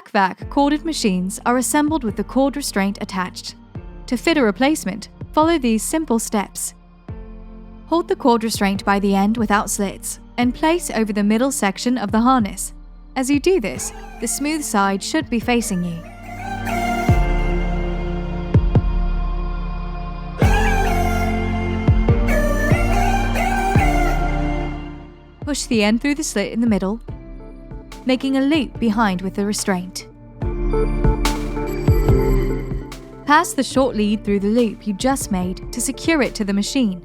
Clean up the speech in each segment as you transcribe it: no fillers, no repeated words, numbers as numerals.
Pacvac corded machines are assembled with the cord restraint attached. To fit a replacement, follow these simple steps. Hold the cord restraint by the end without slits and place over the middle section of the harness. As you do this, the smooth side should be facing you. Push the end through the slit in the middle, making a loop behind with the restraint. Pass the short lead through the loop you just made to secure it to the machine.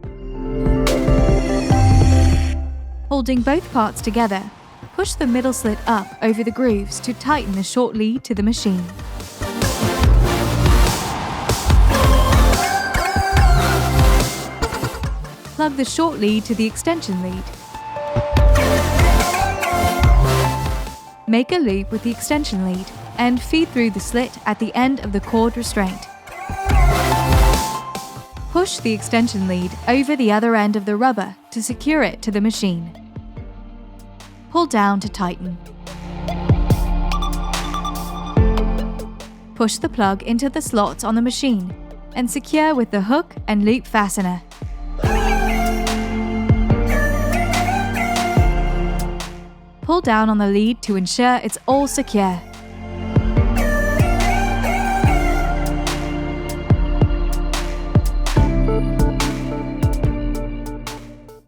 Holding both parts together, push the middle slit up over the grooves to tighten the short lead to the machine. Plug the short lead to the extension lead. Make a loop with the extension lead and feed through the slit at the end of the cord restraint. Push the extension lead over the other end of the rubber to secure it to the machine. Pull down to tighten. Push the plug into the slots on the machine and secure with the hook and loop fastener. Pull down on the lead to ensure it's all secure.